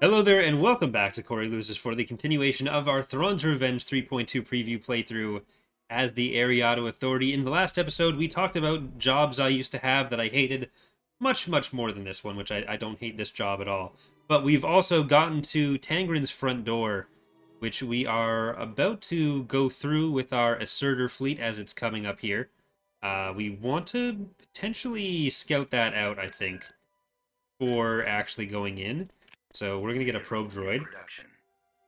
Hello there, and welcome back to Corey Loses for the continuation of our Thrawn's Revenge 3.2 preview playthrough as the Eriadu Authority. In the last episode, we talked about jobs I used to have that I hated much more than this one, which I don't hate this job at all. But we've also gotten to Tangren's front door, which we are about to go through with our Assertor fleet as it's coming up here. We want to potentially scout that out, I think, before actually going in. So we're going to get a probe droid.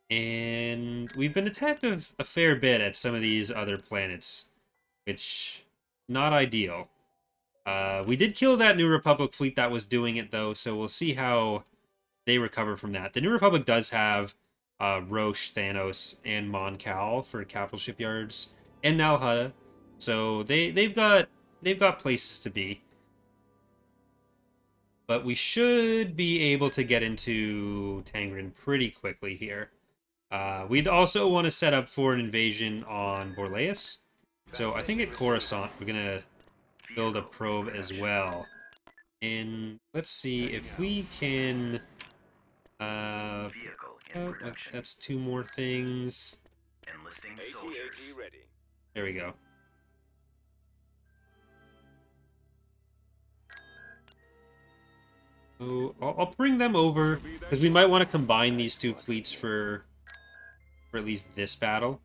And we've been attacked a fair bit at some of these other planets, which, not ideal. We did kill that New Republic fleet that was doing it, though, so we'll see how they recover from that. The New Republic does have Roche, Thanos, and Mon Cal for capital shipyards, and Nal Hutta, so they've got places to be. But we should be able to get into Tangren pretty quickly here. We'd also want to set up for an invasion on Borleus. So I think at Coruscant we're going to build a probe as well. And let's see if we can... oh, that's two more things. There we go. So I'll bring them over, because we might want to combine these two fleets for at least this battle.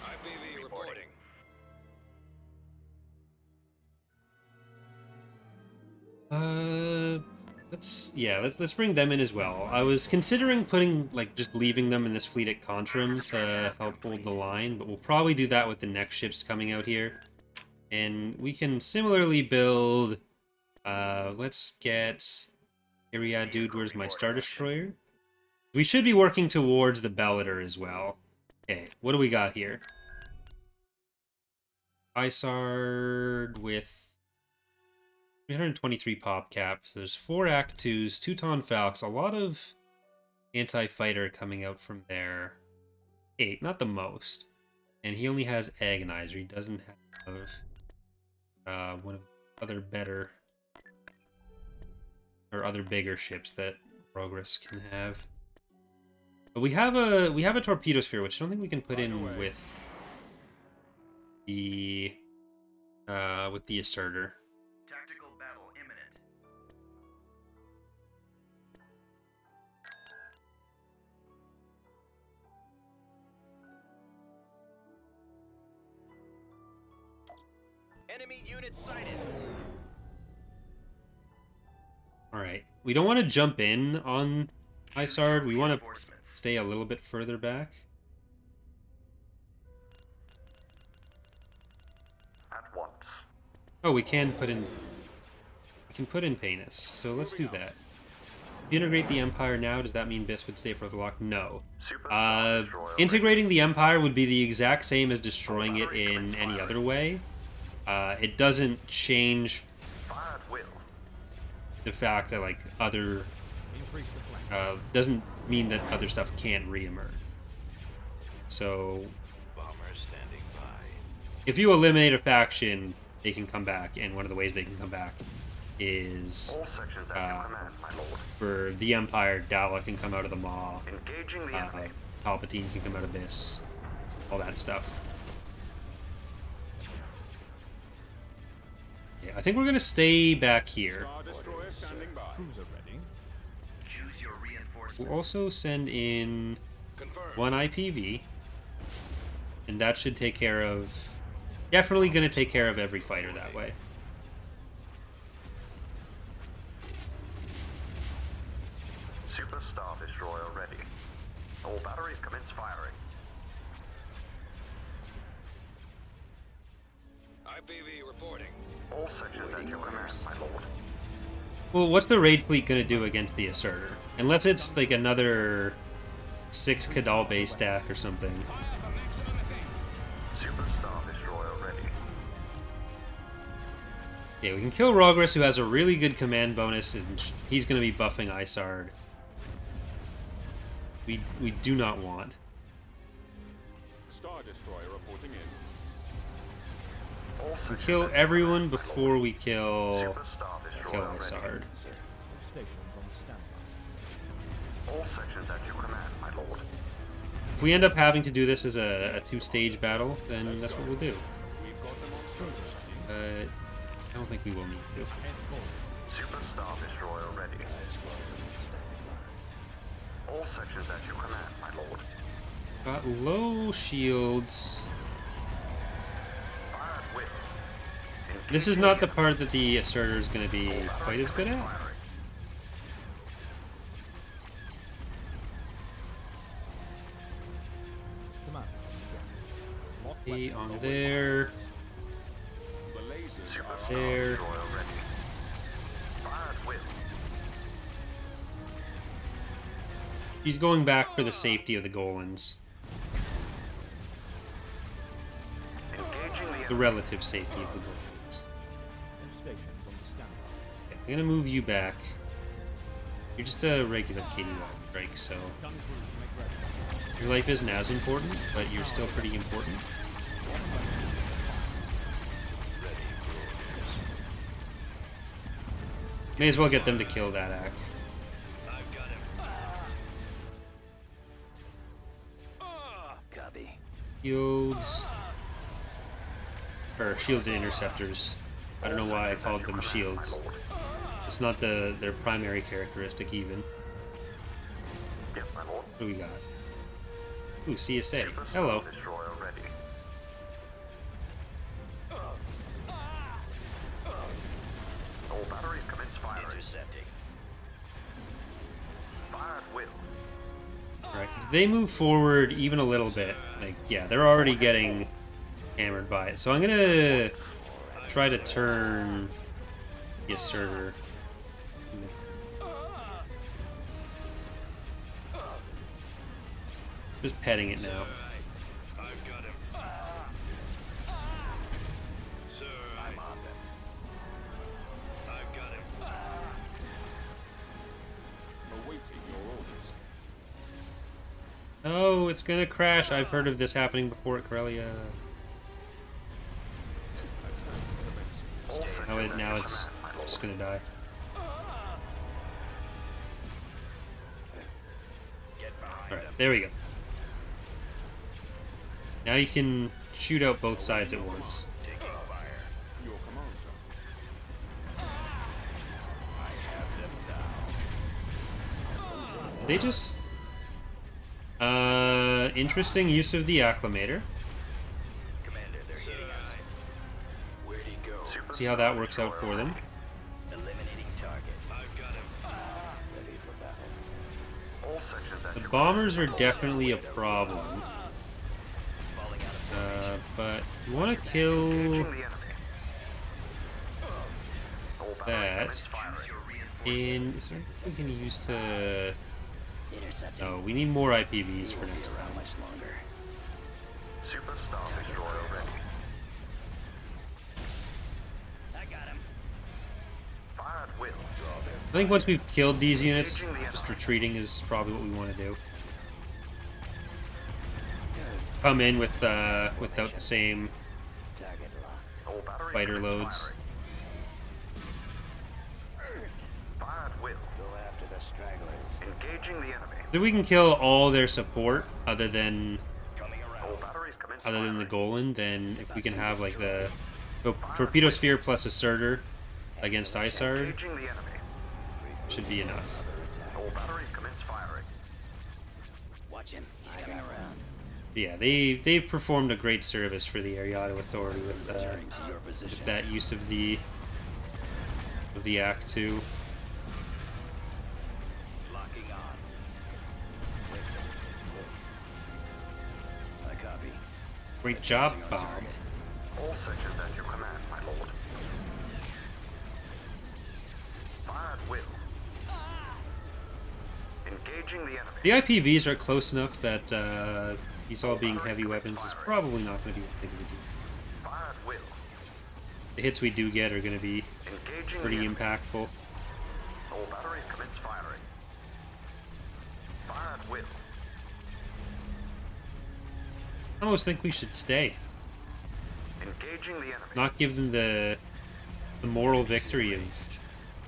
IPV reporting. Let's bring them in as well. I was considering putting, like, just leaving them in this fleet at Contrim to help hold the line, but we'll probably do that with the next ships coming out here. And we can similarly build, let's get Eriadu, where's my Star Destroyer? We should be working towards the Bellator as well. Okay, what do we got here? Isard with 323 pop caps. There's 4 Act 2s, 2 Teuton Falcons, a lot of anti-fighter coming out from there. 8, not the most. And he only has Agonizer. He doesn't have one of the other better or other bigger ships that Progress can have. But we have a torpedo sphere, which I don't think we can put in with the Assertor. Enemy unit sighted. Alright, we don't want to jump in on Isard. We want to stay a little bit further back. At once. Oh, we can put in Panis, so let's do that. If you integrate the Empire now, does that mean Biss would stay for the lock? No. Integrating the Empire would be the exact same as destroying it in any other way. It doesn't change the fact that, like, other... doesn't mean that other stuff can't re-emerge. So... if you eliminate a faction, they can come back, and one of the ways they can come back is... for the Empire, Dala can come out of the Maw. Palpatine can come out of this. All that stuff. Yeah, I think we're gonna stay back here. We'll also send in one IPV, and that should take care of... definitely gonna take care of every fighter that way. Super Star Destroyer ready. All batteries commence firing. IPV reporting. All sections at your command, my lord. Well, what's the raid fleet gonna do against the Assertor? Unless it's like another 6 Kadal base stack or something. Super Star Destroyer ready. Yeah, we can kill Rogress, who has a really good command bonus, and he's gonna be buffing Isard. We do not want. Star Destroyer reporting in. All We sections kill at your everyone command, my before lord. we kill Super Star Destroyer ready. Isard. Stations on standby. All sections at your command, my lord. If we end up having to do this as a two-stage battle, then that's what we'll do. We've got them on processing. I don't think we will need to. Head forward. Super Star Destroyer ready. All sections at your command, my lord. Got low shields. Fire at will. This is not the part that the Assertor is going to be quite as good at. Firing. Command. Lock Be weapons. on there. The lasers Super are Star There. Destroyer ready. Fire at will. He's going back for the safety of the Golans. Engaging the The enemy. relative safety of the Golans. All stations on standby. Okay, I'm going to move you back. You're just a regular KD Drake, so Gun crews make ready. your life isn't as important, but you're still pretty important. May as well get them to kill that act. I've got him. Copy. Shields. Or shielded interceptors. I don't know why I called them shields. It's not their primary characteristic even. Yes, my lord. What do we got? Ooh, CSA. Super Star Hello. Destroyer ready. All batteries commence firing. Intercepting. Fire at will. Alright, if they move forward even a little bit, like, yeah, they're already getting hammered by it. So I'm gonna try to turn the Assertor. Just petting it now. I've got him. Sir, I'm on them. I've got him. awaiting your orders. Oh, it's gonna crash. I've heard of this happening before at Corellia. All sections Now, at now your it's command, my lord. just gonna die. Get behind Alright, him. there we go. Now you can shoot out both sides at once. Taking fire. Your command, sir. I have them now. They just... interesting use of the Acclimator. Commander, they're hitting us. Where'd he go? Super See how Star that works out Destroyer for them. ready. Eliminating target. I've got him. Ready for battle. All sections at The your bombers are definitely a problem. Falling out of But you want to command. kill Engaging the enemy. All batteries that commence firing. in... Is there anything we can use to... Intercepting. Oh, we need more IPVs for next How time. much longer? Super Star Destroyer ready. I got him. Fire at will. I think once we've killed these units, just retreating is probably what we want to do. Come in with without the same Target locked. All batteries fighter commence loads. firing. Fire at will. Go after the stragglers. Engaging the enemy. If we can kill all their support other than coming around. All batteries commence the firing. Golan, then if we can have like the torpedo sphere plus Assertor against Isard, Engaging the enemy. should be enough. All batteries commence firing. Watch him. He's coming around. Yeah, they've performed a great service for the Eriadu Authority with Returning to your position. that use of the Act 2. Locking on. I copy. Great job, Focusing on Bob. target. All sections at your command, my lord. Fire at will. Engaging the enemy. The IPVs are close enough that these all being heavy weapons is probably not going to be a big deal. Fire at will. The hits we do get are going to be Engaging pretty the enemy. impactful. All batteries commence firing. Fire at will. I almost think we should stay. Engaging the enemy. Not give them the moral victory of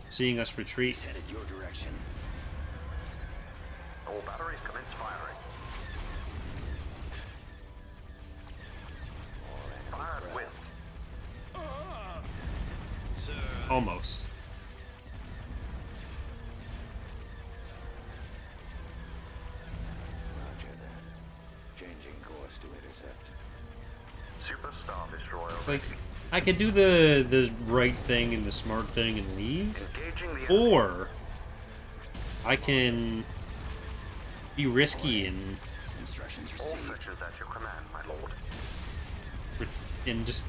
seeing us retreat. He's headed your direction. All batteries commence firing. Fire at will. Almost. Roger that. Changing course to intercept. Super Star Destroyer Like, ready. I could do the right thing and the smart thing and leave, Engaging the enemy. or I can be risky and Instructions All received. sections at your command, my lord. just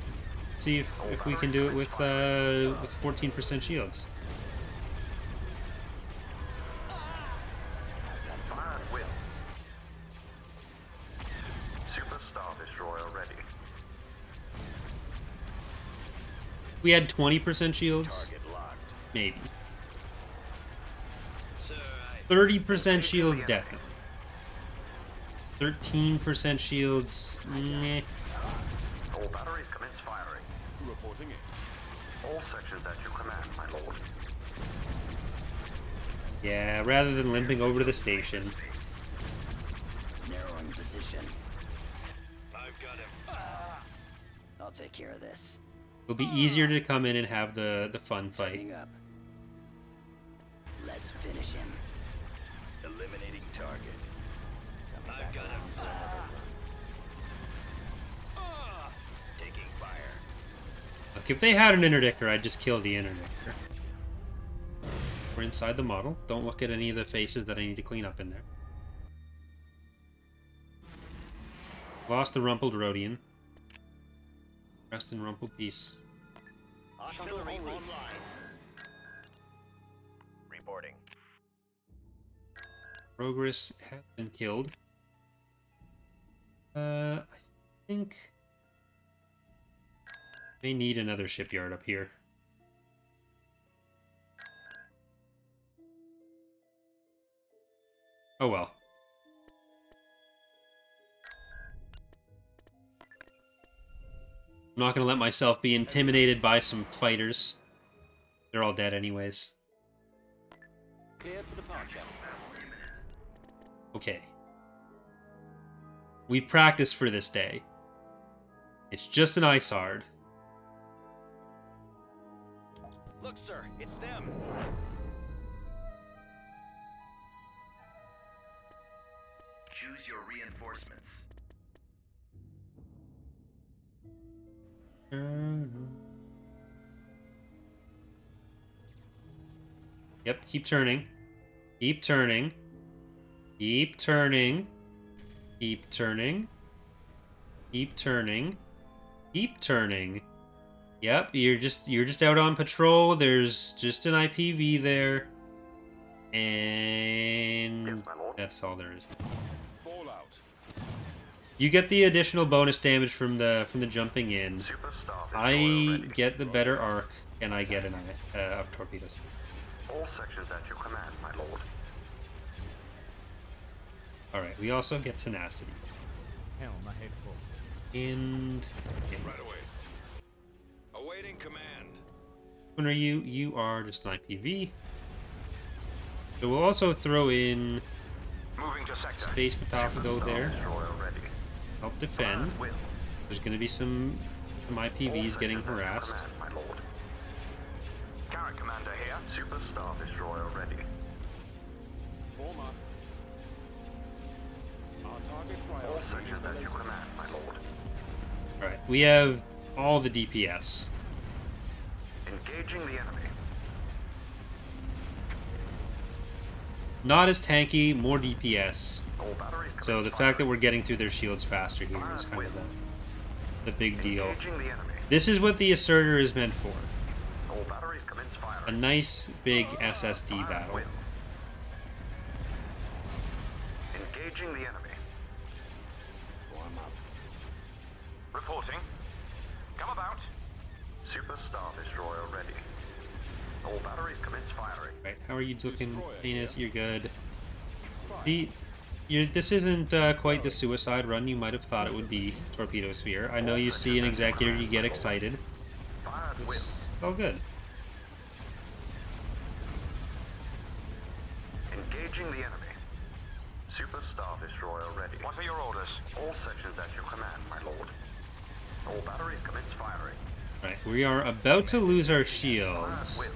see if we can do it with 14% shields. Fire at will. Super Star Destroyer ready. We had 20% shields, Target locked. maybe. Sir, 30% shields, definitely. 13% shields, meh. All batteries commence firing. Reporting in. All sections at your command, my lord. Yeah, rather than limping over to the station. narrowing position. I've got him. I'll take care of this. It'll be easier to come in and have the fun fight. Turning up. Let's finish him. Eliminating target. I've got him. Taking fire. Look, if they had an interdictor, I'd just kill the interdictor. We're inside the model. Don't look at any of the faces that I need to clean up in there. Lost the rumpled Rhodian. Rest in rumpled peace. Artillery online. Reporting. Progress has been killed. I think they need another shipyard up here. Oh well. I'm not going to let myself be intimidated by some fighters. They're all dead anyways. Clear for departure. Okay. We've practiced for this day. It's just an Isard. Look, sir, it's them. Choose your reinforcements. Yep, keep turning. Keep turning. Keep turning. Keep turning. Keep turning. Keep turning. Yep, you're just out on patrol. There's just an IPV there. And Yes, my lord. that's all there is. Fallout. You get the additional bonus damage from the jumping in. Super Star Destroyer I ready. get the better arc, and I get an up torpedoes. All sections at your command, my lord. All right, we also get tenacity. Helm ahead full. And Right away. Awaiting command. when are you? You are just an IPV. So we'll also throw in Moving to sector. Space Metafago there. Destroyer ready. Help defend. Fire at will. There's going to be some IPVs getting All sections at your harassed. command, my lord. Carrot commander here. Super Star Destroyer ready. Form up. Our target All priority sections is the at your laser. command, my lord. All right, we have all the DPS. Engaging the enemy. Not as tanky, more DPS. All batteries So the fact that we're getting through their shields faster here is kind of the big deal. Engaging the enemy. This is what the Assertor is meant for. All batteries commence A firing. nice big SSD battle. Will. Engaging the enemy. Warm up. Reporting. Come about. Super Star Destroyer ready. All batteries commence firing. Right, how are you looking, Destroyer, Venus? yeah. You're good. Fire. The This isn't quite the suicide run you might have thought it would be, Torpedo Sphere. I know you see an executor, you get excited. It's all good. Engaging the enemy. Super Star Destroyer ready. What are your orders? All sections at your command, my lord. All batteries commence firing. Right, we are about to lose our Fire shields. at will.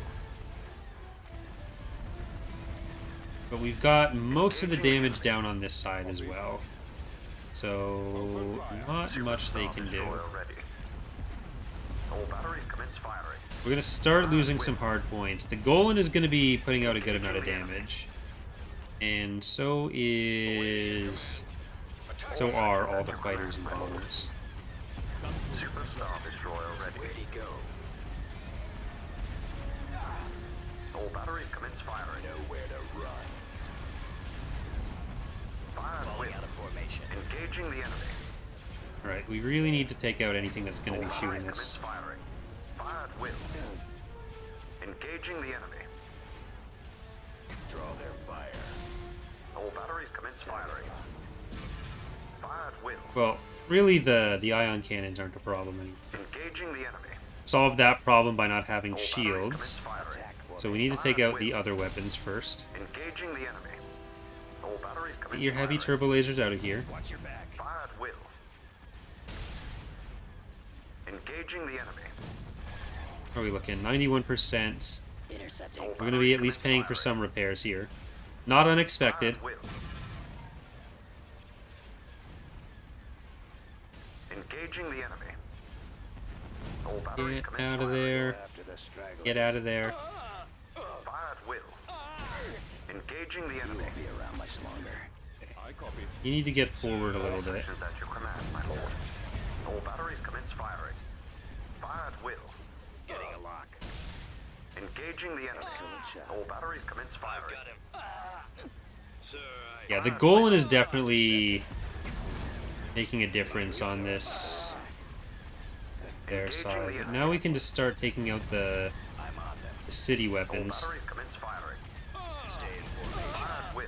But we've got most of the damage down on this side as well. So, not much they can do. Destroyer ready. All batteries commence firing. We're going to start losing some hard points. The Golan is going to be putting out a good amount of damage. And so are all the fighters and bombers. Super Star Destroyer ready. Where'd he go? All batteries commence firing. Nowhere to run. Fire at will. Falling out of formation. Engaging the enemy. Alright, we really need to take out anything that's going to be All shooting batteries us. commence firing. Fire at will. Engaging the enemy. Draw their fire. All batteries commence firing. Fire at will. Well, really the ion cannons aren't a problem anymore. Engaging the enemy. Solve that problem by not having All batteries shields. commence firing. Attack So we need to take out the other weapons first. Engaging the enemy. All batteries commence Get your heavy firing. turbo lasers out of here. Watch your back. Fire at will. Engaging the enemy. What are we looking? 91%. Intercepting. All We're going to be at least paying for some repairs here. Not unexpected. Fire at will. Engaging the enemy. All batteries Get commence out of firing. there. After the straggler. Get out of there. Fire at will. Engaging the enemy. Won't be around much longer. I copy. You need to get forward a All little bit. sections at your command, my lord. All batteries commence firing. Fire at will. Getting a lock. Engaging the enemy. Excellent shot. All batteries commence firing. Got him. Sir, Yeah, the Golan is definitely making a difference on this their side. But now we can just start taking out the I'm on them. city All weapons. batteries commence firing. Stay in formation. Fire at will.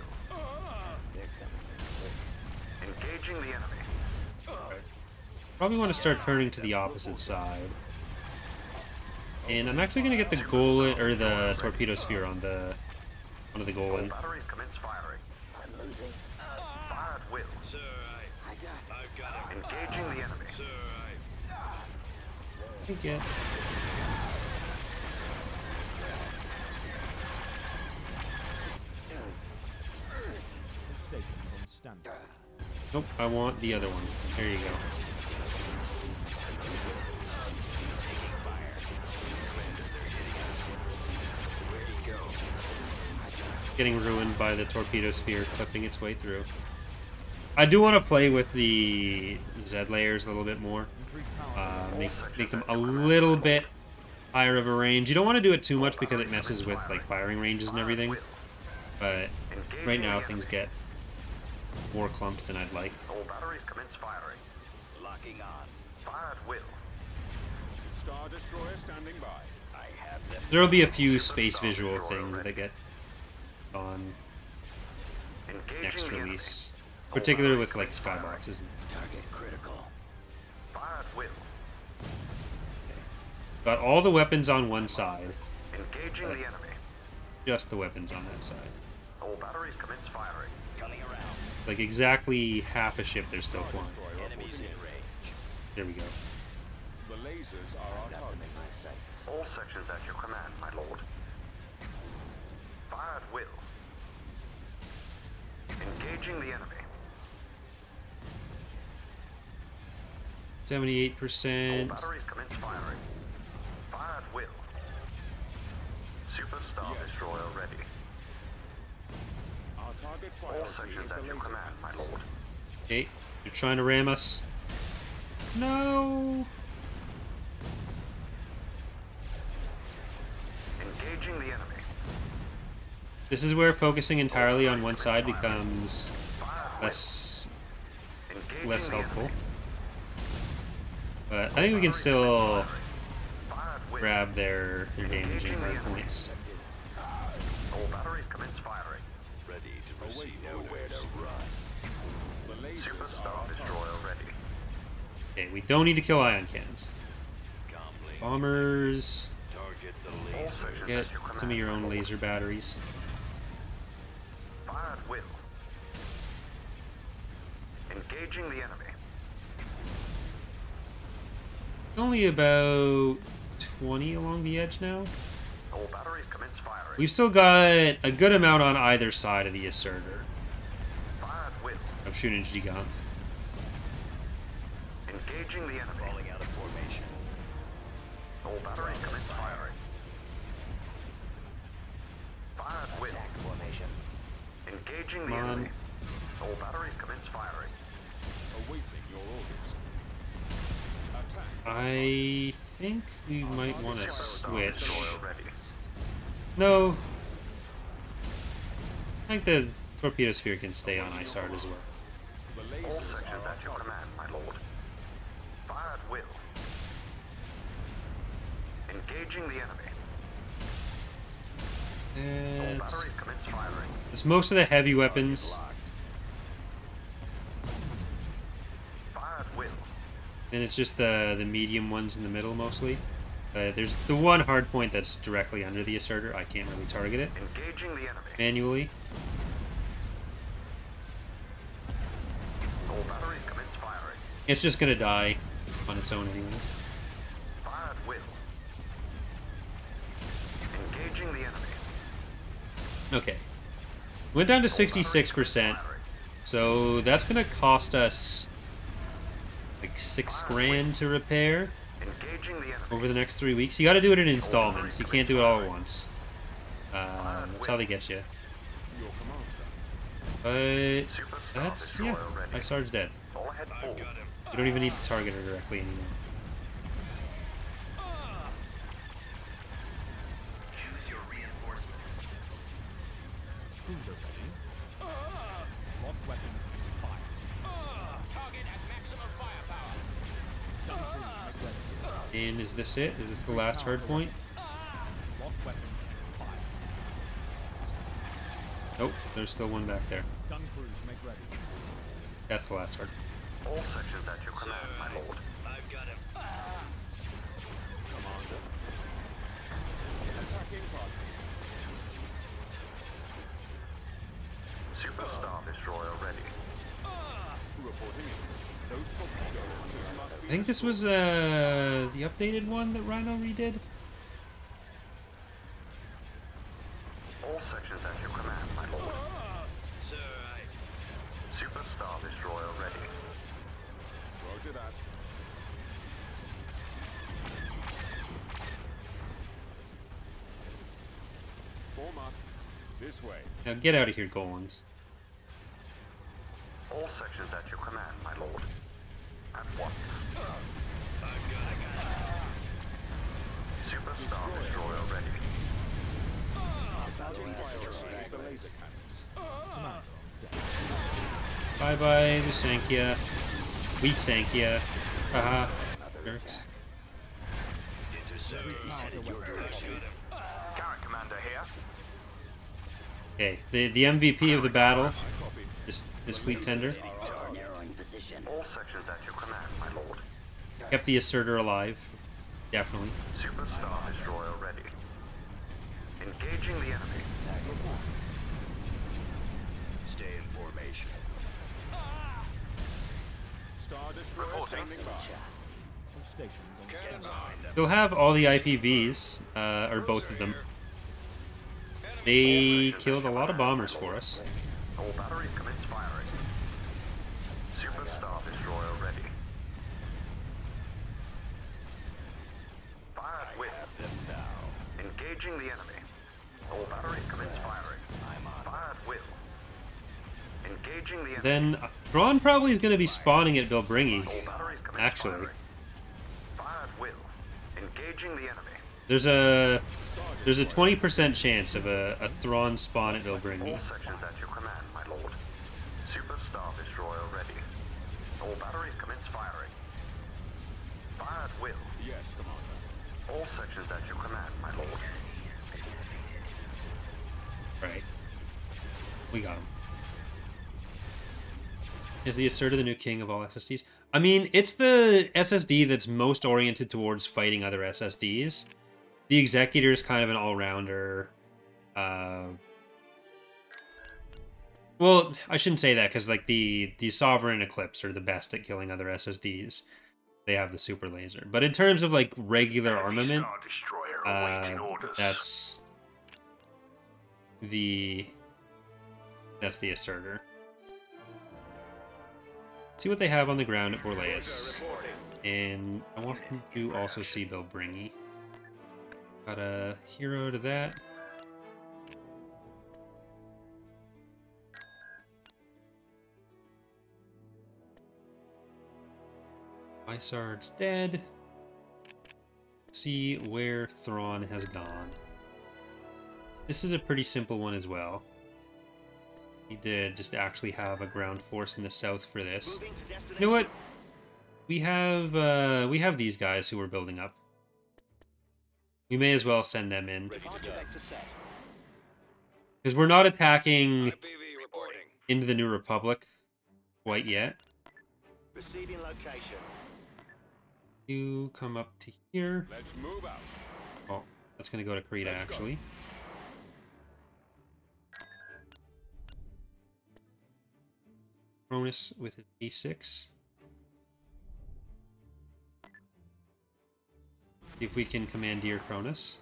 They're coming. Engaging the enemy. Probably want to start turning to the opposite side. And I'm actually going to get the Golan, or the Torpedo Sphere on the one of the All Golan. batteries commence firing. I'm losing. Fire at will. Sir, I've got him. Engaging the enemy. Sir, Get. Stations on standby. Nope, I want the other one. There you go. where'd he go? Getting ruined by the Torpedo Sphere clipping its way through. I do want to play with the Z layers a little bit more. Increase power. Make them a little bit higher of a range. You don't want to do it too much because it messes with like firing ranges and everything. But right now things get more clumped than I'd like. All batteries commence firing. Locking on. Fire at will. Star Destroyer standing by. I have them. There'll be a few space visual things that get on Engaging next the enemy. release, particularly with like skyboxes. Target critical. Fire at will. Got all the weapons on one side, Engaging the enemy. just the weapons on that side. All batteries commence firing. Coming around. Like exactly half a ship they're still flying. Enemies in range. There we go. The lasers are our Got them target. in my sights. All sections at your command, my lord. Fire at will. Engaging the enemy. 78%. All batteries commence firing. Fire at will. Super Star Destroyer ready. Our target All priority sections is the at your laser. command, my lord. Okay, you're trying to ram us. No. Engaging the enemy. This is where focusing entirely on one side becomes Fire at will. Engaging less the helpful. enemy. But I think we can still Fire at will. grab their damaging hard points. All batteries commence firing. Ready to receive. Nowhere to run. Okay, we don't need to kill ion cannons. Comlink. Bombers, Target the All laser. sections get at your command, some of your my own lord. laser batteries. Fire at will. Engaging the enemy. Only about 20 along the edge now. All batteries commence firing. We've still got a good amount on either side of the Assertor Fire at will. of Shunin-Gigant. Engaging the enemy. Falling out of formation. All batteries commence firing. Fire at will. Attack formation. Engaging Come the on. enemy. All batteries commence firing. Awaiting your orders. Attack. I think we might want to switch. Destroyer ready. No. I think the torpedo sphere can stay on Isard as well. The All lasers sections are at your command, my lord. Fire at will. Engaging the enemy. All And batteries commence firing. it's most of the heavy weapons, Locked. Fire at will. and it's just the medium ones in the middle mostly. There's the one hard point that's directly under the Assertor. I can't really target it Engaging the enemy. manually. All batteries commence firing. It's just gonna die on its own anyways. Fire at will. Engaging the enemy. Okay. Went down to All batteries 66%, commence so that's gonna cost us like $6,000 to repair firing. Engaging the enemy. over the next 3 weeks. You gotta do it in installments. You can't do it all at once. That's how they get you. your command. But Super Star that's, yeah, Destroyer ready. Isard's dead. All ahead I've forward. got him. You don't even need to target her directly anymore. Choose your reinforcements. Cruiser ready. Lock weapons and fire. Target at maximum firepower. Gun crews make ready. And is this it? Is this the last hard point? Lock weapons and fire. Nope, there's still one back there. Gun crews make ready. That's the last hard. All sections at your command, my lord. I've got him. Commander. Attacking target. Super Star Destroyer ready. Reporting in. Those torpedoes must be I think this was the updated one that Rhino redid. All sections at your command, my lord. Sir, I... Super Star Destroyer ready. Roger that. Form up. This way. Now get out of here, Golems. All sections at your command, my lord. At once. I've got him. Super Star Destroyer ready. It's about to be destroyed. The laser cannons. Bye-bye, Lusankya. Lusankya. Haha. Jerks. Intercept. He's headed your direction. Garrett Commander here. Okay, the MVP of the battle, Copy. this fleet tender, Narrowing position. All sections at your command, my lord. kept the Assertor alive. Definitely. Super Star Destroyer ready. Engaging the enemy. Stay in formation. Star destroyer Reporting. standing by. All stations on Get behind them. They'll have all the IPVs, or both of them. They killed a lot of bombers for us. All batteries commence firing. Super Star Destroyer ready. Fire at will. Them now. Engaging the enemy. All batteries commence firing. Fire at will. Engaging the enemy. Then Thrawn probably is going to be spawning at Bilbringi. All batteries commence Actually, firing. Fire at will. Engaging the enemy. there's a 20% chance of a Thrawn spawn at All Bilbringi. sections at your command, my lord. Super Star Destroyer ready. All batteries commence firing. Fire at will. Yes, Commander. All sections at your command, my lord. Right. We got him. Is the Assertor the new king of all SSDs? I mean, it's the SSD that's most oriented towards fighting other SSDs. The Executor is kind of an all-rounder. Well, I shouldn't say that, because like the Sovereign and Eclipse are the best at killing other SSDs. They have the super laser. But in terms of like regular armament, that's the Assertor. See what they have on the ground at Borleus. And I want them to also see Bilbringi. Got a hero to that. Isard's dead. See where Thrawn has gone. This is a pretty simple one as well. Need to just actually have a ground force in the south for this. You know what? We have these guys who we're building up. We may as well send them in. Because we're not attacking into the New Republic quite yet. Receiving location. You come up to here. Let's move out. Oh, that's going to go to Krita, actually. Cronus with his A6. See if we can commandeer Cronus.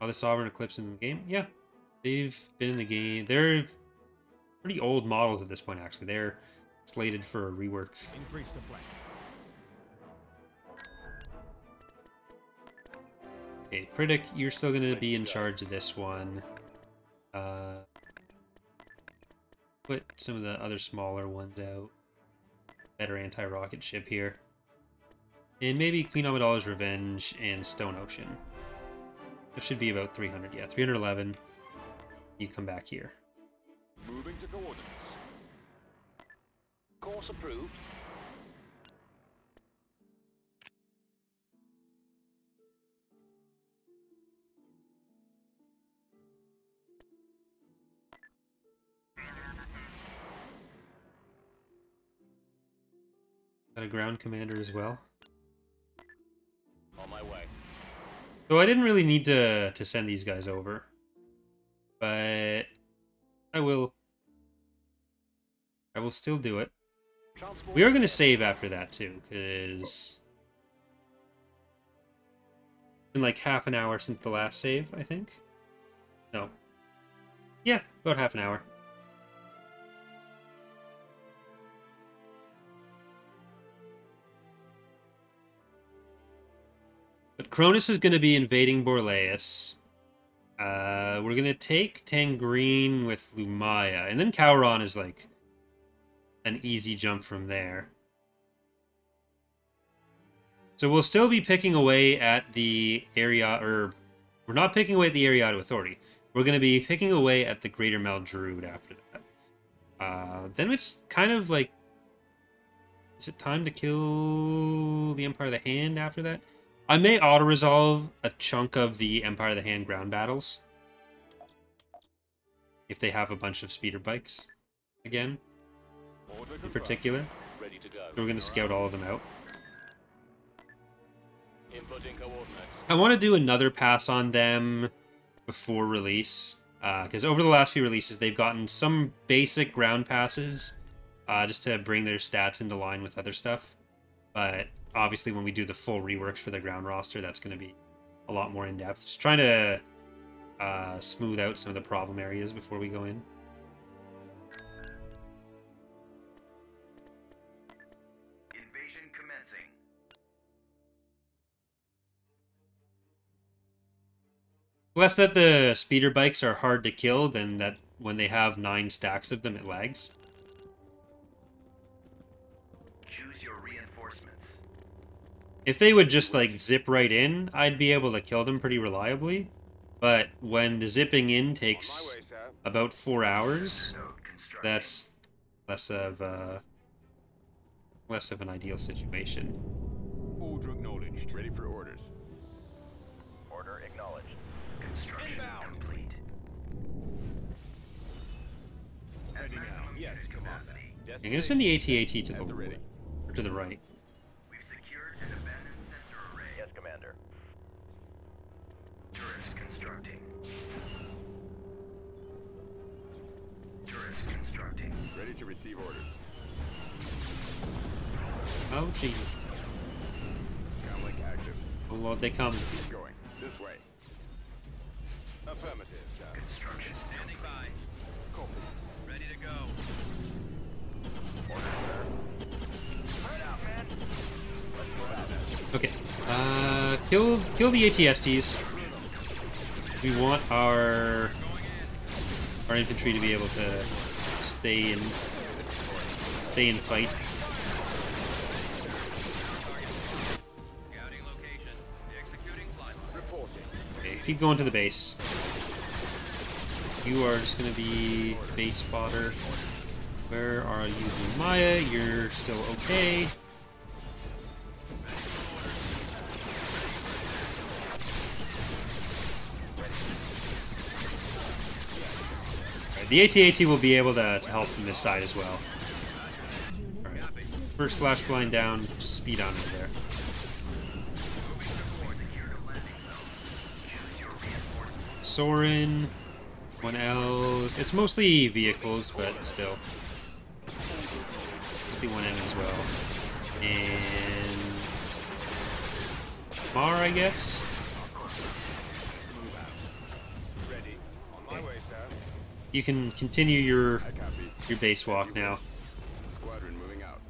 Are the Sovereign Eclipse in the game? Yeah. They've been in the game. They're pretty old models at this point, actually. They're slated for a rework. Increase the flank. Okay, Pridic, you're still going to be in charge of this one. Put some of the other smaller ones out. Better anti-rocket ship here. And maybe Queen Amidala's Revenge and Stone Ocean. That should be about 300. Yeah, 311. You come back here. Moving to coordinates. Course approved. Got a ground commander as well. On my way. So I didn't really need to send these guys over. But I will still do it. Transport We are going to save after that too, because it's been like half an hour since the last save, I think. No. Yeah, about half an hour. But Cronus is going to be invading Borleus. We're going to take Tangreen with Lumaya, and then Cowron is like an easy jump from there. So we'll still be picking away at the area, or we're not picking away at the Eriadu Authority. We're going to be picking away at the Greater Maldruid after that. Then it's kind of like, is it time to kill the Empire of the Hand after that? I may auto-resolve a chunk of the Empire of the Hand ground battles. If they have a bunch of speeder bikes. Again. In particular. ready to go. So we're going to scout all of them out. Inputting coordinates. I want to do another pass on them before release. Because over the last few releases, they've gotten some basic ground passes. Just to bring their stats into line with other stuff. But obviously when we do the full reworks for the ground roster, that's going to be a lot more in-depth. Just trying to smooth out some of the problem areas before we go in. Invasion commencing. Less that the speeder bikes are hard to kill than that when they have 9 stacks of them, it lags. Choose your reinforcements. If they would just, like, zip right in, I'd be able to kill them pretty reliably. But when the zipping in takes about 4 hours, that's less of an ideal situation. Order acknowledged. Ready for orders. Order acknowledged. Construction Inbound. complete. Heading out. Yes, Commander. I'm gonna send the AT-AT to At the ready. or to the right. We've secured an abandoned sensor array. Yes, Commander. Turret constructing. Turret constructing. Ready to receive orders. Oh Jesus! Comlink active. Oh Lord, they come. Keep going. This way. Affirmative, sir. Construction. Standing by. Copy. Ready to go. Order, sir. Turn out, man. Okay. Kill the ATSTs. We want our infantry to be able to stay in fight. Scouting location. Executing flight. Reporting. Okay, keep going to the base. You are just gonna be base fodder. Where are you, Maya? You're still okay. Alright, the AT-AT will be able to help from this side as well. Alright, first flash blind down, just speed on it there. Sorin, 1Ls. It's mostly vehicles, but still. 51M as well. And Mar, I guess. Ready. On my way, sir. You can continue your I copy. base walk now. Squadron moving out.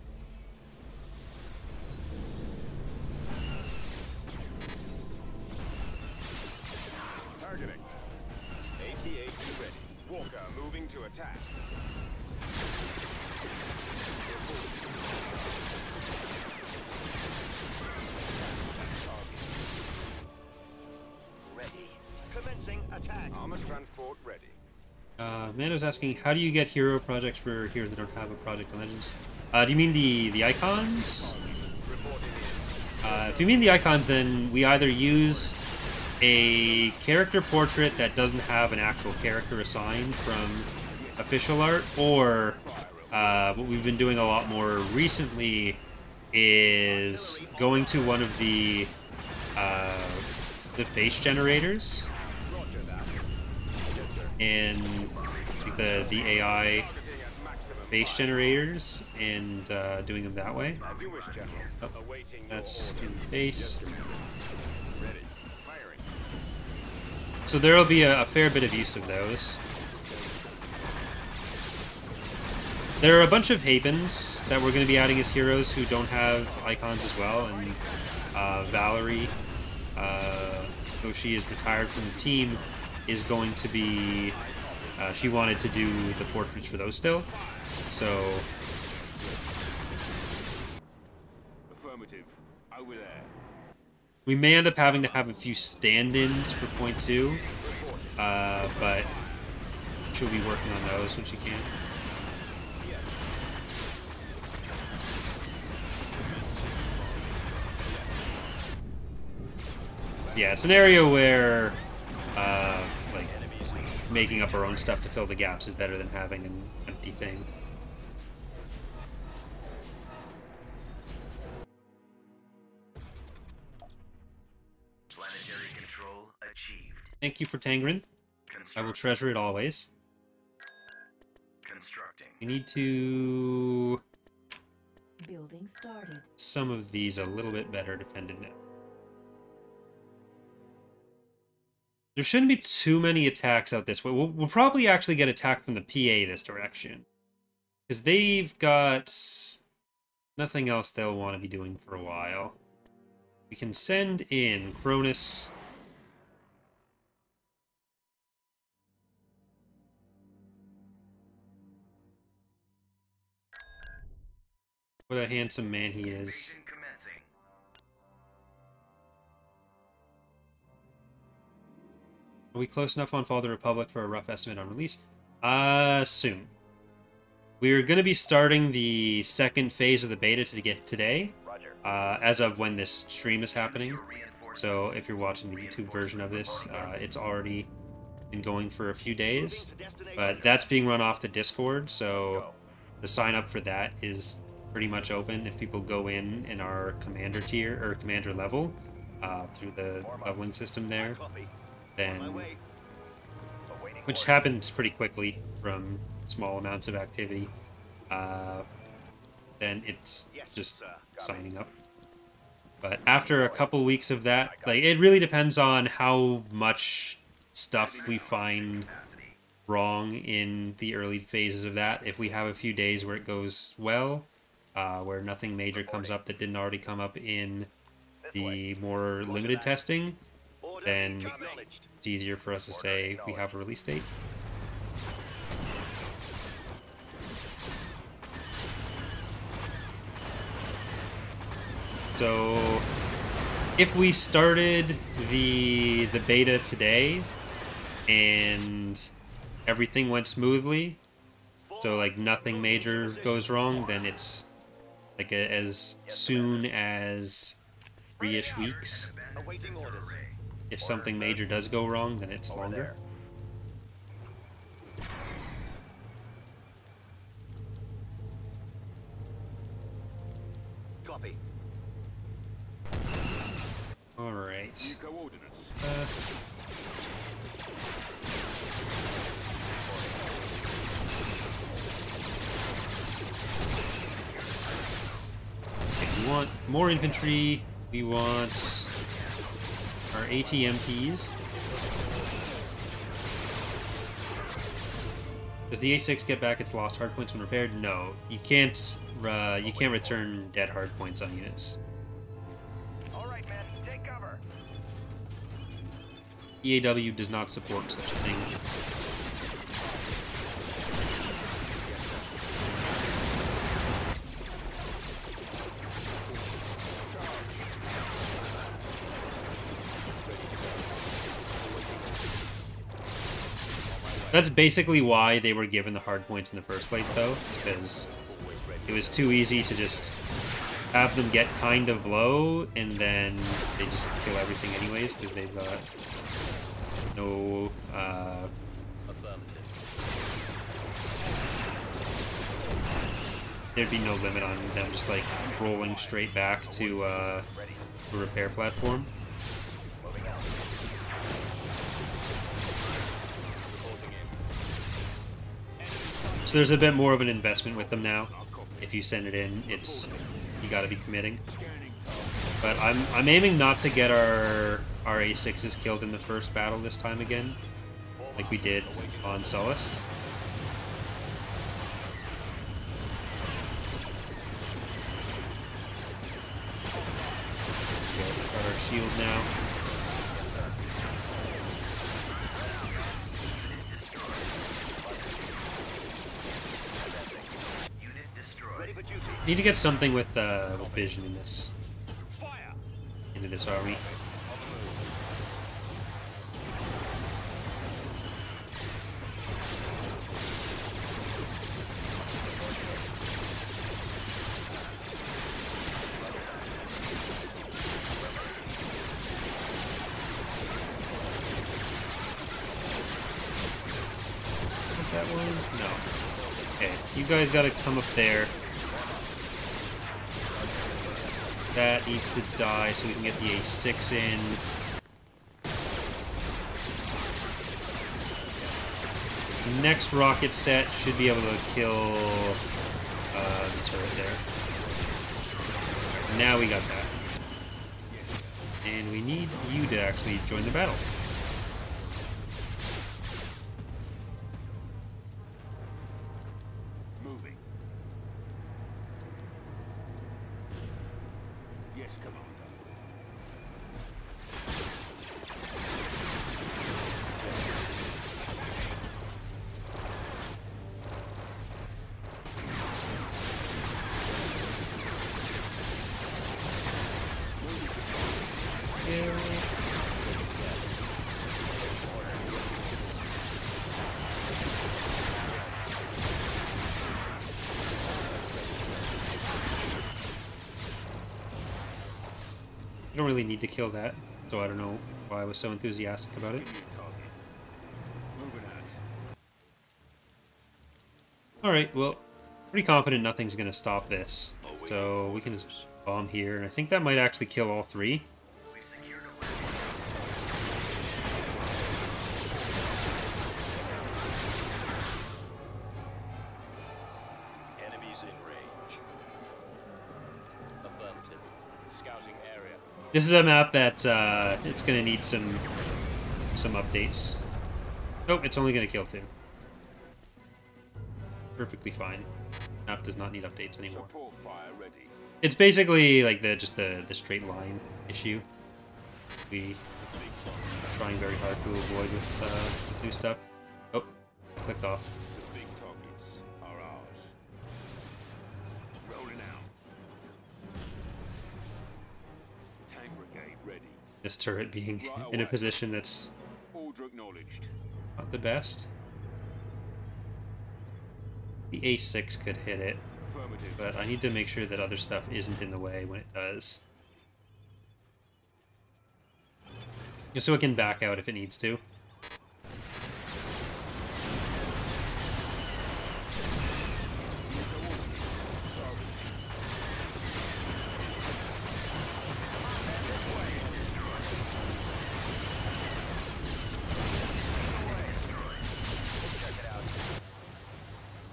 Targeting. AT-AT ready. Walker moving to attack. Ready. Commencing attack. Armor transport ready. Mando's asking, how do you get hero projects for heroes that don't have a Project in Legends? Do you mean the icons? If you mean the icons, then we either use a character portrait that doesn't have an actual character assigned from official art, or what we've been doing a lot more recently is going to one of the face generators and the AI face generators and doing them that way. As you wish, General. Oh, Awaiting that's your in orders. base. Ready. Firing. So there will be a fair bit of use of those. There are a bunch of Habens that we're going to be adding as heroes who don't have icons as well, and Valerie, though she is retired from the team, is going to be... she wanted to do the portraits for those still, so... Affirmative. Over there. We may end up having to have a few stand-ins for point 2, but she'll be working on those when she can. Yeah, it's an area where, like, making up our own stuff to fill the gaps is better than having an empty thing. Planetary control achieved. Thank you for Tangren. I will treasure it always. Constructing. We need to... Building started. some of these a little bit better defended now. There shouldn't be too many attacks out this way. We'll probably actually get attacked from the PA this direction. Because they've got nothing else they'll want to be doing for a while. We can send in Cronus. What a handsome man he is. Mission commencing. Are we close enough on Fall of the Republic for a rough estimate on release? Soon. We're going to be starting the second phase of the beta to get today, Roger. as of when this stream is happening. So if you're watching the YouTube version of this, it's already been going for a few days, but that's being run off the Discord, so the sign up for that is pretty much open if people go in our commander tier or commander level through the leveling system there, then, which happens pretty quickly from small amounts of activity, then it's just signing up. But after a couple weeks of that, like, it really depends on how much stuff we find wrong in the early phases of that. If we have a few days where it goes well, where nothing major comes up that didn't already come up in the more limited testing, then it's easier for us to say we have a release date. So if we started the beta today and everything went smoothly, so like nothing major goes wrong, then it's like as soon as 3-ish weeks. If something major does go wrong, then it's longer. Copy. All right. Okay, we want more infantry. We want our ATMPs. Does the A6 get back its lost hardpoints when repaired? No, you can't. You can't return dead hardpoints on units. All right, man, take cover. EAW does not support such a thing. That's basically why they were given the hard points in the first place, though, because it was too easy to just have them get kind of low, and then they just kill everything anyways, because they've got no, there'd be no limit on them just, like, rolling straight back to a repair platform. So there's a bit more of an investment with them now. If you send it in, you got to be committing. But I'm aiming not to get our A6s killed in the first battle this time again, like we did on Sullust. Got our shield now. Need to get something with vision in this into this army. That one? No. Okay, you guys gotta come up there. That needs to die so we can get the A6 in. Next rocket set should be able to kill the turret there. Now we got that. And we need you to actually join the battle. I don't really need to kill that, so I don't know why I was so enthusiastic about it. Alright, well, pretty confident nothing's going to stop this. So we can just bomb here, and I think that might actually kill all three. Enemies in range. Affirmative. Scouting area. This is a map that it's going to need some updates. Nope, it's only going to kill two. Perfectly fine. Map does not need updates anymore. Support fire ready. It's basically like just the straight line issue. We are trying very hard to avoid with new stuff. Oh, clicked off. The big targets are ours. Rolling out. Tank brigade ready. This turret being in a position that's Order acknowledged. not the best. The A6 could hit it, Affirmative. but I need to make sure that other stuff isn't in the way when it does. Just so it can back out if it needs to.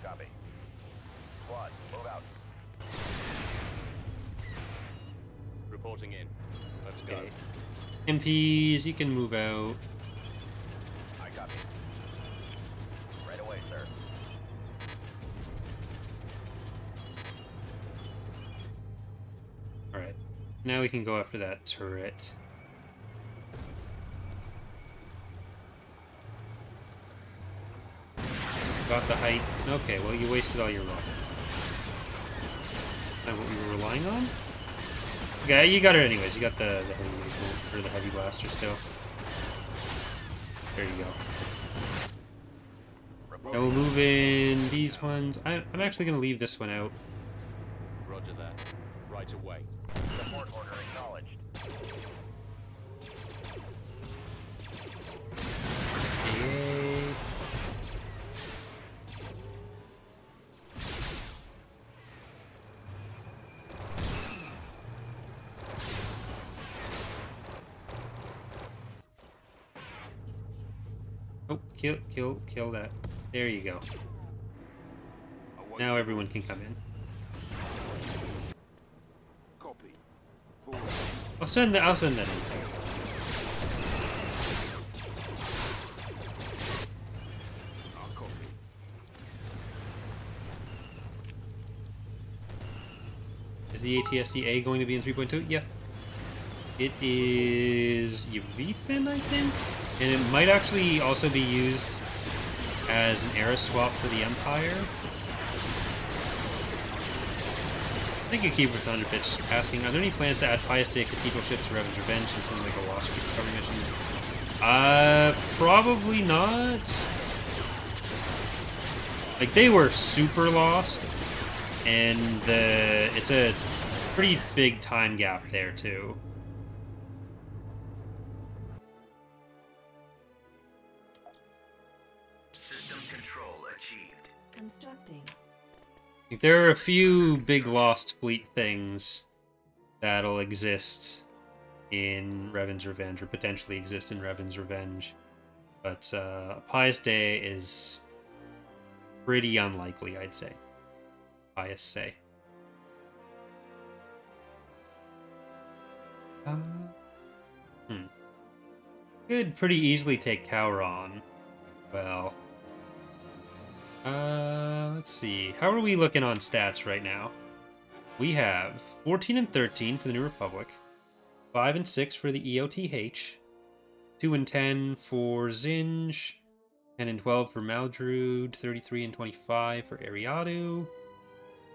Copy. Squad, move out. Reporting in. Let's go. Okay. MPs, you can move out. I copy. Right away, sir. Alright. Now we can go after that turret. Got the height. Okay, well you wasted all your rocket. Is that what we were relying on? Okay, you got it anyways. You got the heavy rifle, or the heavy blaster still. There you go. Now we'll move in these ones. I'm actually going to leave this one out. Roger that. Right away. Support order acknowledged. Okay. Oh, kill that. There you go. Now everyone can come in. Copy. Forward. I'll send that in too. Our copy. Is the ATSCA going to be in 3.2? Yeah. It is Yvethan, I think? And it might actually also be used as an era swap for the Empire. Thank you, Keeper Thunderpitch, asking, are there any plans to add Pious Day Cathedral ships to Revan's Revenge and something like a Lost Recovery mission? Probably not. Like, they were super lost, and it's a pretty big time gap there, too. System control achieved. Constructing. Like, there are a few big Lost Fleet things that'll exist in Revan's Revenge, or potentially exist in Revan's Revenge. But Pious Day is pretty unlikely, I'd say. Pious say. Could pretty easily take Cowron. Well, let's see. How are we looking on stats right now? We have 14 and 13 for the New Republic, 5 and 6 for the EOTH, 2 and 10 for Zinj, 10 and 12 for Maldrude, 33 and 25 for Eriadu.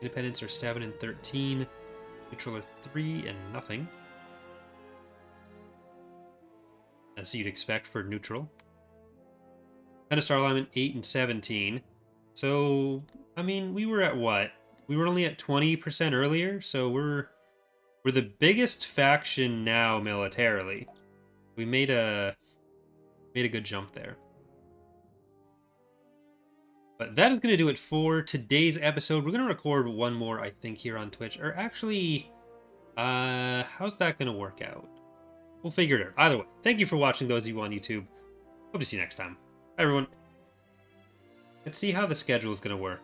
Independents are 7 and 13. Neutral are 3 and nothing. As you'd expect for neutral. And a star alignment 8 and 17. So, I mean, we were at what? We were only at 20% earlier, so we're the biggest faction now militarily. We made a good jump there. But that is going to do it for today's episode. We're going to record one more, I think, here on Twitch. Or actually, how's that going to work out? We'll figure it out. Either way, thank you for watching, those of you on YouTube. Hope to see you next time. Bye, everyone. Let's see how the schedule is going to work.